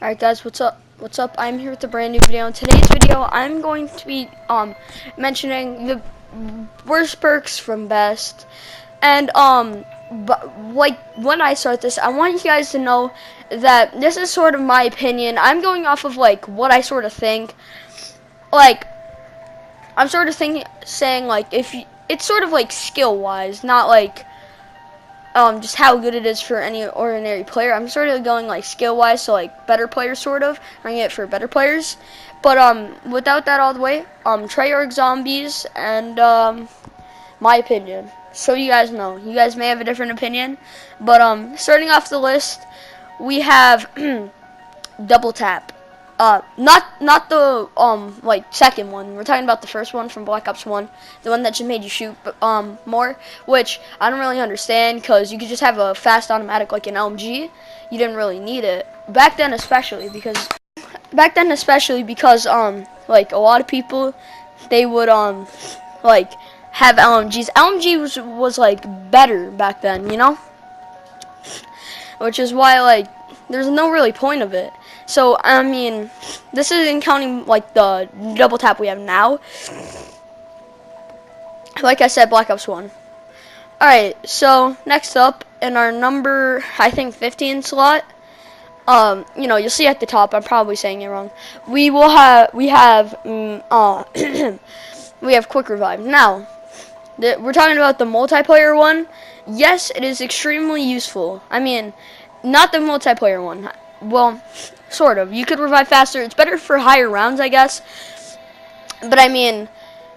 Alright guys, what's up? What's up? I'm here with a brand new video. In today's video, I'm going to be mentioning the worst perks from best. And but like when I start this, I want you guys to know that this is sort of my opinion. I'm going off of like what I sort of think. Like I'm sort of saying like if you, it's sort of like skill wise, not like just how good it is for any ordinary player. I'm sort of going like skill wise, so like better players sort of, running it for better players. But without that all the way, Treyarch zombies and my opinion. So you guys know, you guys may have a different opinion, but starting off the list, we have double tap. Not the like second one. We're talking about the first one from Black Ops 1, the one that just made you shoot more, which I don't really understand because you could just have a fast automatic like an LMG. You didn't really need it back then, especially because like a lot of people, they would like have LMGs. LMG was like better back then, you know, which is why like there's no really point of it. So I mean, this isn't counting like the double tap we have now. Like I said, Black Ops 1. Alright, so next up in our number, I think 15 slot, you know, you'll see at the top, I'm probably saying it wrong. We have we have quick revive. Now, we're talking about the multiplayer one. Yes, it is extremely useful. I mean, not the multiplayer one. Well, sort of. You could revive faster. It's better for higher rounds, I guess. But I mean,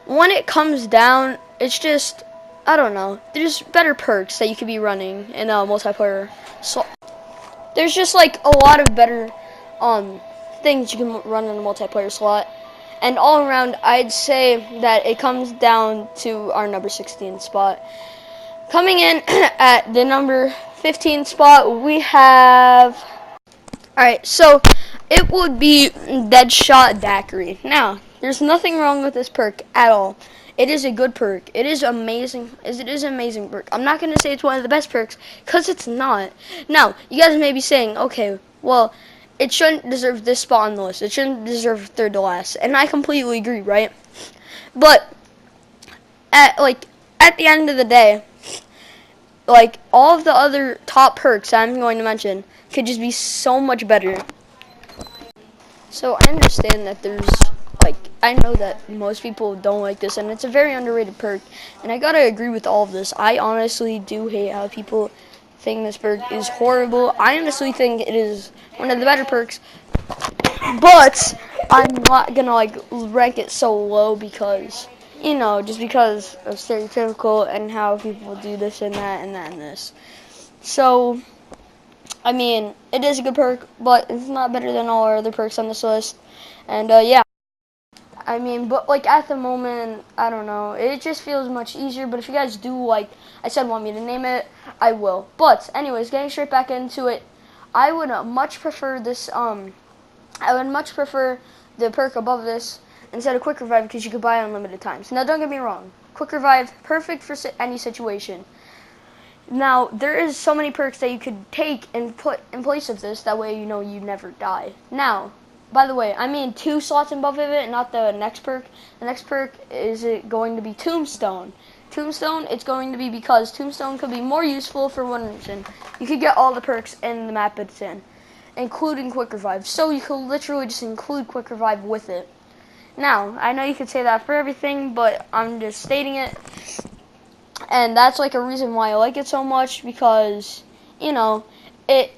when it comes down, it's just, I don't know. There's better perks that you could be running in a multiplayer. So there's just like a lot of better things you can run in a multiplayer slot. And all around, I'd say that it comes down to our number 16 spot. Coming in at the number 15 spot, we have... Alright, so it would be Deadshot Daiquiri. Now, there's nothing wrong with this perk at all. It is a good perk. It is amazing. It is an amazing perk. I'm not going to say it's one of the best perks, because it's not. Now, you guys may be saying, okay, well, it shouldn't deserve this spot on the list. It shouldn't deserve third to last. And I completely agree, right? But, at the end of the day, like, all of the other top perks I'm going to mention could just be so much better. So I understand that there's, like, I know that most people don't like this, and it's a very underrated perk, and I gotta agree with all of this. I honestly do hate how people think this perk is horrible. I honestly think it is one of the better perks, but I'm not gonna, like, rank it so low because, you know, just because of stereotypical and how people do this and that and that and this. So, I mean, it is a good perk, but it's not better than all our other perks on this list. And, yeah. I mean, but, like, at the moment, I don't know. It just feels much easier. But if you guys do, like I said, want me to name it, I will. But, anyways, getting straight back into it, I would much prefer this, I would much prefer the perk above this instead of Quick Revive because you could buy it unlimited times. Now, don't get me wrong. Quick Revive, perfect for any situation. Now, there is so many perks that you could take and put in place of this. That way, you know you never die. Now, by the way, I mean 2 slots above of it, not the next perk. The next perk is it going to be Tombstone. Tombstone, it's going to be because Tombstone could be more useful for one reason. You could get all the perks in the map it's in, including Quick Revive. So you could literally just include Quick Revive with it. Now, I know you could say that for everything, but I'm just stating it. And that's like a reason why I like it so much, because, you know, it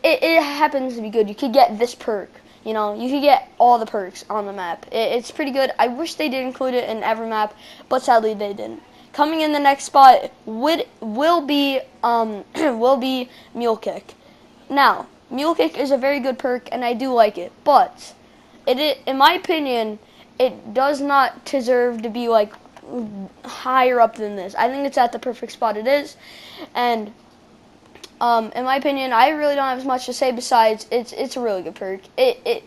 happens to be good. You could get this perk, you know, you could get all the perks on the map. It's pretty good. I wish they did include it in every map, but sadly they didn't. Coming in the next spot will be Mule Kick. Now, Mule Kick is a very good perk, and I do like it, but in my opinion, it does not deserve to be like higher up than this. I think it's at the perfect spot it is, and in my opinion, I really don't have as much to say besides it's a really good perk. It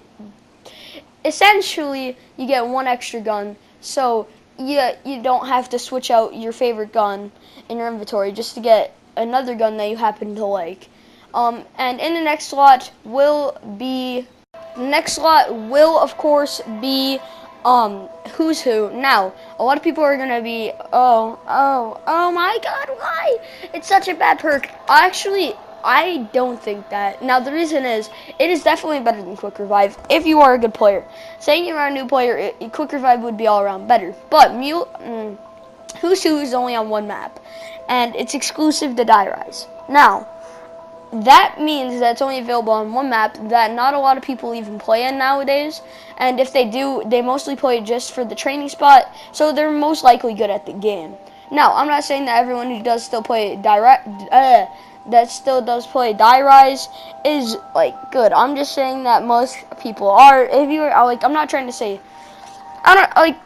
essentially, you get one extra gun, so you don't have to switch out your favorite gun in your inventory just to get another gun that you happen to like. And in the next slot will be Next slot will, of course, be Who's Who. Now, a lot of people are gonna be, oh my God, why? It's such a bad perk. Actually, I don't think that. Now, the reason is, it is definitely better than Quick Revive if you are a good player. Saying you're a new player, Quick Revive would be all around better. But Who's Who is only on one map, and it's exclusive to Die Rise. Now, that means that it's only available on one map that not a lot of people even play in nowadays. And if they do, they mostly play just for the training spot, so they're most likely good at the game. Now, I'm not saying that everyone who does still play that still does play Die Rise is like good. I'm just saying that most people are. If you are like, I'm not trying to say, I don't like.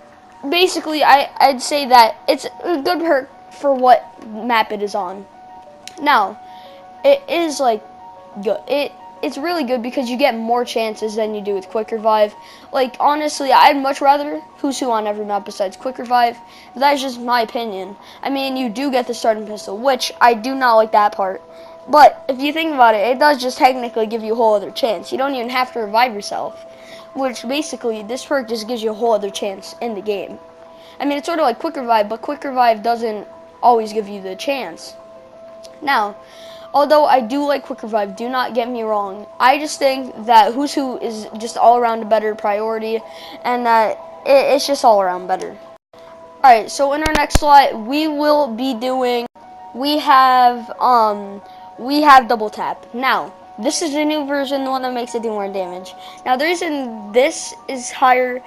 Basically, I'd say that it's a good perk for what map it is on. Now, it is like good. It's really good because you get more chances than you do with Quick Revive. Like, honestly, I'd much rather Who's Who on every map besides Quick Revive. That's just my opinion. I mean, you do get the starting pistol, which I do not like that part. But if you think about it, it does just technically give you a whole other chance. You don't even have to revive yourself, which basically this perk just gives you a whole other chance in the game. I mean, it's sort of like Quick Revive, but Quick Revive doesn't always give you the chance. Now, although I do like Quick Revive, do not get me wrong, I just think that Who's Who is just all around a better priority, and that it's just all around better. Alright, so in our next slot, we will be doing, we have Double Tap. Now, this is the new version, the one that makes it do more damage. Now, the reason this is higher,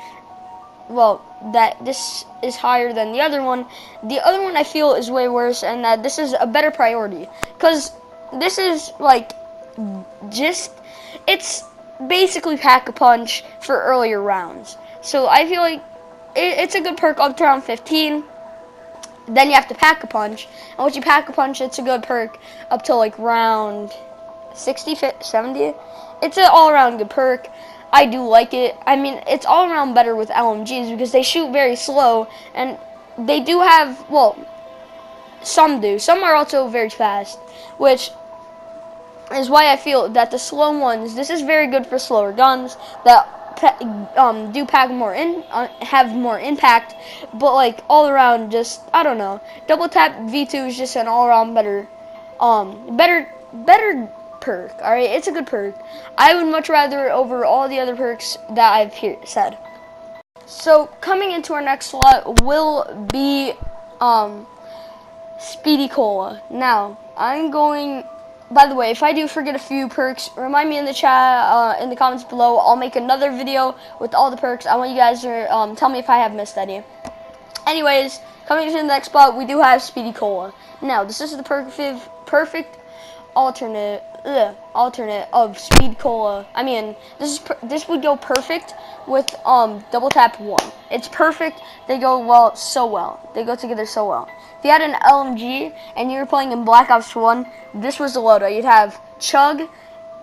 well, that this is higher than the other one I feel is way worse, and that this is a better priority. Because this is like, it's basically Pack-a-Punch for earlier rounds. So I feel like it's a good perk up to round 15. Then you have to Pack-a-Punch. And once you Pack-a-Punch, it's a good perk up to like round 60, 70. It's an all-around good perk. I do like it. I mean, it's all around better with LMGs because they shoot very slow, and they do have, well, some do. Some are also very fast, which is why I feel that the slow ones, this is very good for slower guns that do pack more have more impact, but like all around, just, I don't know. Double Tap V2 is just an all around better perk. Alright, it's a good perk. I would much rather over all the other perks that I've said. So coming into our next slot will be Speedy Cola. Now, I'm going, by the way, if I do forget a few perks, remind me in the chat, in the comments below. I'll make another video with all the perks. I want you guys to tell me if I have missed any. Anyways, coming into the next spot, we do have Speedy Cola. Now, this is the perfect alternate of Speed Cola. I mean, this would go perfect with Double Tap 1. It's perfect. They go so well. They go together so well. If you had an LMG and you were playing in Black Ops 1, this was the loadout. You'd have Chug,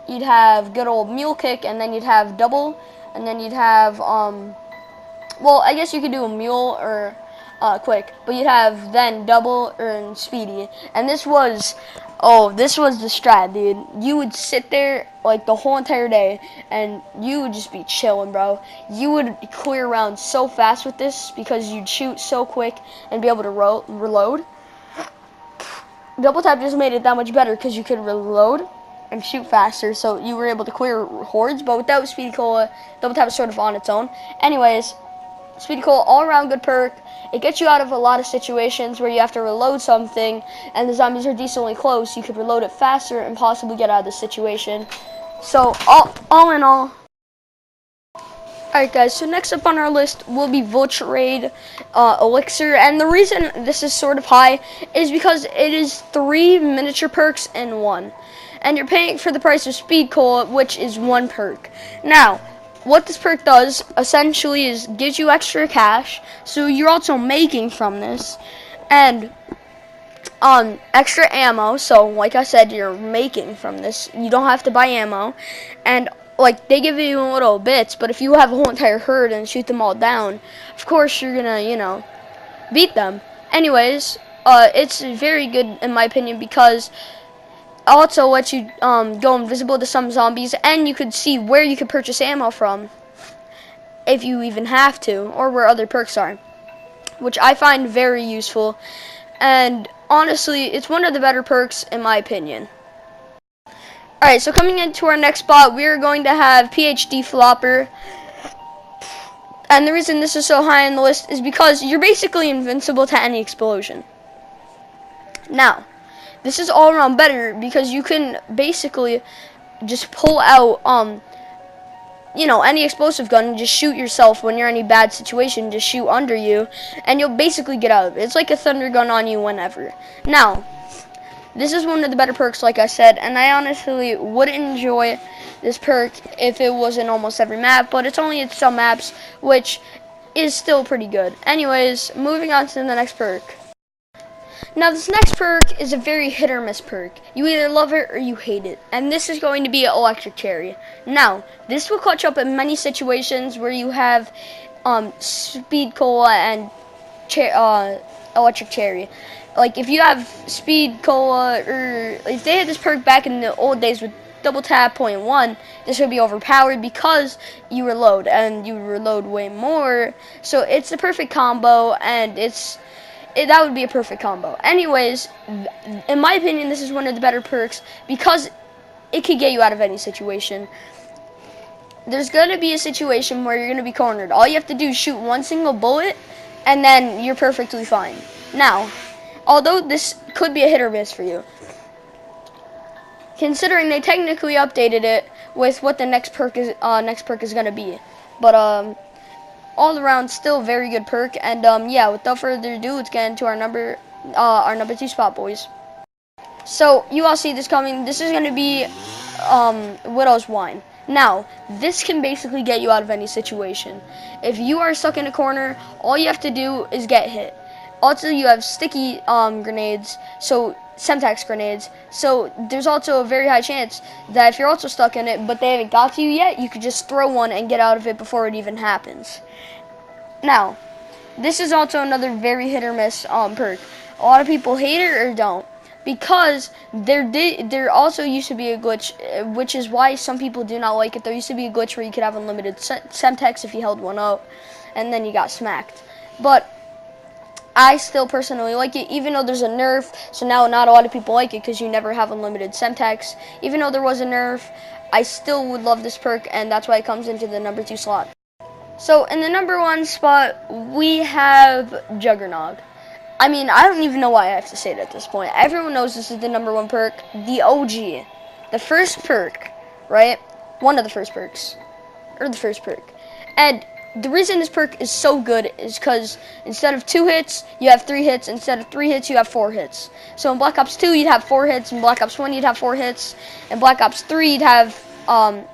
you'd have good old Mule Kick, and then you'd have Double, and then you'd have well, I guess you could do a Mule or Quick, but you'd have then Double and Speedy. And this was the strat, dude. You would sit there like the whole entire day, and you would just be chilling, bro. You would clear rounds so fast with this because you'd shoot so quick and be able to reload. Double Tap just made it that much better because you could reload and shoot faster, so you were able to clear hordes. But without Speedy Cola, Double Tap is sort of on its own. Anyways, Speedy Cola, all-around good perk. It gets you out of a lot of situations where you have to reload something and the zombies are decently close. You could reload it faster and possibly get out of the situation. So, all in all. Alright guys, so next up on our list will be Vulture Raid Elixir. And the reason this is sort of high is because it is 3 miniature perks in one. And you're paying for the price of Speed Cola, which is 1 perk. Now, what this perk does essentially is gives you extra cash, so you're also making from this, and extra ammo. So like I said, you're making from this. You don't have to buy ammo, and like they give you little bits. But if you have a whole entire herd and shoot them all down, of course you're gonna beat them. Anyways, it's very good in my opinion because also lets you go invisible to some zombies, and you could see where you could purchase ammo from, if you even have to, or where other perks are, which I find very useful. And honestly, it's one of the better perks in my opinion. Alright, so coming into our next spot, we are going to have PhD Flopper. And the reason this is so high on the list is because you're basically invincible to any explosion. Now, this is all around better because you can basically just pull out any explosive gun and just shoot yourself when you're in a bad situation. Just shoot under you and you'll basically get out of it. It's like a thunder gun on you whenever. Now, this is one of the better perks, like I said, and I honestly would enjoy this perk if it was in almost every map, but it's only in some maps, which is still pretty good. Anyways, moving on to the next perk. Now, this next perk is a very hit or miss perk. You either love it or you hate it, and this is going to be Electric Cherry. Now, this will clutch up in many situations where you have Speed Cola and Electric Cherry. Like, if you have Speed Cola, or if they had this perk back in the old days with Double Tap .1, this would be overpowered because you reload, and you reload way more. So it's the perfect combo, and that would be a perfect combo. Anyways, in my opinion, this is one of the better perks because it could get you out of any situation. There's going to be a situation where you're going to be cornered. All you have to do is shoot one single bullet, and then you're perfectly fine. Now, although this could be a hit or miss for you, considering they technically updated it with what the next perk is going to be, but all around still very good perk. And yeah, without further ado, let's get into our number 2 spot, boys. So you all see this coming. This is going to be Widow's Wine. Now, this can basically get you out of any situation. If you are stuck in a corner, all you have to do is get hit. Also, you have sticky grenades, so Semtex grenades. So there's also a very high chance that if you're also stuck in it, but they haven't got to you yet, you could just throw one and get out of it before it even happens. Now, this is also another very hit or miss perk. A lot of people hate it or don't, because there also used to be a glitch, which is why some people do not like it. There used to be a glitch where you could have unlimited Semtex if you held one up, and then you got smacked. But I still personally like it, even though there's a nerf. So now not a lot of people like it because you never have unlimited Semtex. Even though there was a nerf, I still would love this perk, and that's why it comes into the number 2 slot. So in the number 1 spot, we have Juggernog. I mean, I don't even know why I have to say it at this point. Everyone knows this is the number 1 perk, the OG, the first perk, right? One of the first perks, or the first perk. And the reason this perk is so good is because instead of 2 hits, you have 3 hits. Instead of 3 hits, you have 4 hits. So in Black Ops 2, you'd have 4 hits. In Black Ops 1, you'd have 4 hits. In Black Ops 3, you'd have in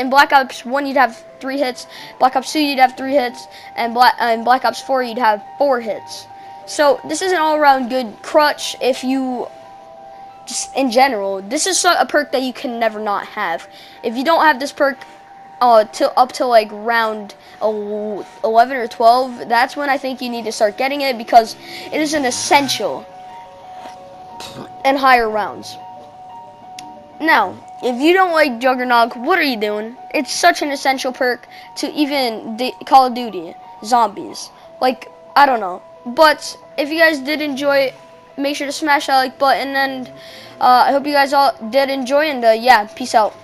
Black Ops 1, you'd have 3 hits. Black Ops 2, you'd have 3 hits. And in Black Ops 4, you'd have 4 hits. So this is an all-around good crutch if you, just in general, this is a perk that you can never not have. If you don't have this perk, up to like round 11 or 12, that's when I think you need to start getting it, because it is an essential in higher rounds. Now, if you don't like Juggernog, what are you doing? It's such an essential perk to even Call of Duty Zombies. Like, I don't know. But if you guys did enjoy it, make sure to smash that like button, and I hope you guys all did enjoy, and yeah, peace out.